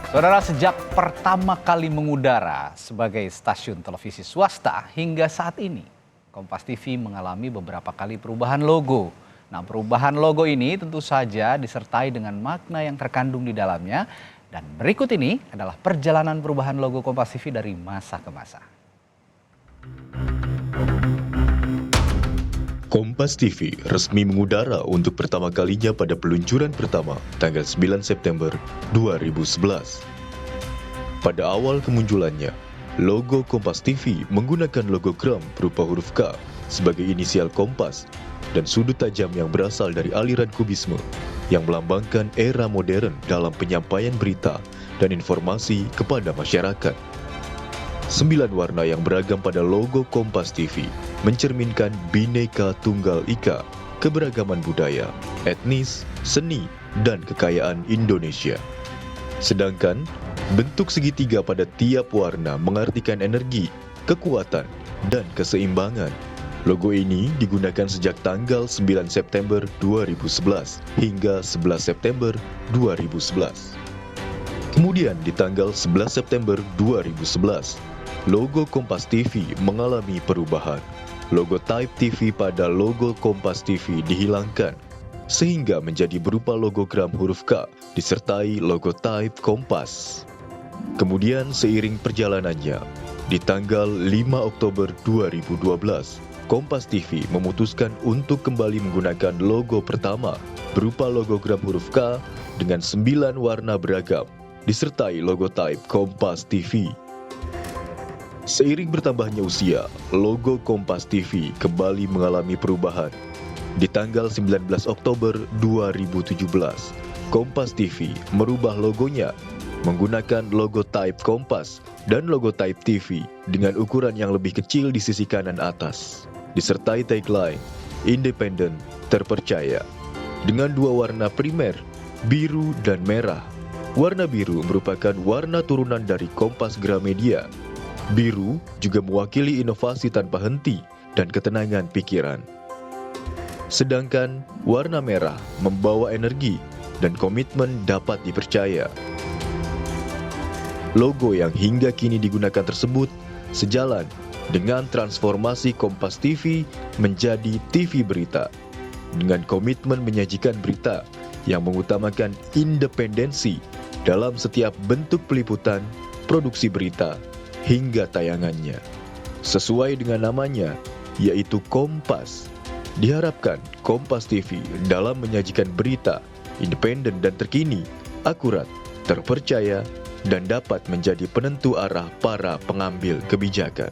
Saudara, sejak pertama kali mengudara sebagai stasiun televisi swasta hingga saat ini, Kompas TV mengalami beberapa kali perubahan logo. Nah, perubahan logo ini tentu saja disertai dengan makna yang terkandung di dalamnya. Dan berikut ini adalah perjalanan perubahan logo Kompas TV dari masa ke masa. Kompas TV resmi mengudara untuk pertama kalinya pada peluncuran pertama tanggal 9 September 2011. Pada awal kemunculannya, logo Kompas TV menggunakan logo gram berupa huruf K sebagai inisial Kompas dan sudut tajam yang berasal dari aliran kubisme yang melambangkan era modern dalam penyampaian berita dan informasi kepada masyarakat. 9 warna yang beragam pada logo Kompas TV mencerminkan Bhinneka Tunggal Ika, keberagaman budaya, etnis, seni, dan kekayaan Indonesia. Sedangkan bentuk segitiga pada tiap warna mengartikan energi, kekuatan, dan keseimbangan. Logo ini digunakan sejak tanggal 9 September 2011 hingga 11 September 2011. Kemudian di tanggal 11 September 2011, logo Kompas TV mengalami perubahan. Logo Type TV pada logo Kompas TV dihilangkan, sehingga menjadi berupa logo gram huruf K disertai logo Type Kompas. Kemudian seiring perjalanannya, di tanggal 5 Oktober 2012, Kompas TV memutuskan untuk kembali menggunakan logo pertama berupa logo gram huruf K dengan 9 warna beragam, disertai logo Type Kompas TV. Seiring bertambahnya usia, logo Kompas TV kembali mengalami perubahan. Di tanggal 19 Oktober 2017, Kompas TV merubah logonya menggunakan logo Type Kompas dan logo Type TV dengan ukuran yang lebih kecil di sisi kanan atas, disertai tagline independen, terpercaya, dengan 2 warna primer, biru dan merah. Warna biru merupakan warna turunan dari Kompas Gramedia. Biru juga mewakili inovasi tanpa henti dan ketenangan pikiran. Sedangkan warna merah membawa energi dan komitmen dapat dipercaya. Logo yang hingga kini digunakan tersebut sejalan dengan transformasi Kompas TV menjadi TV Berita, dengan komitmen menyajikan berita yang mengutamakan independensi dalam setiap bentuk peliputan, produksi berita, hingga tayangannya. Sesuai dengan namanya, yaitu Kompas, diharapkan Kompas TV dalam menyajikan berita independen dan terkini, akurat, terpercaya, dan dapat menjadi penentu arah para pengambil kebijakan.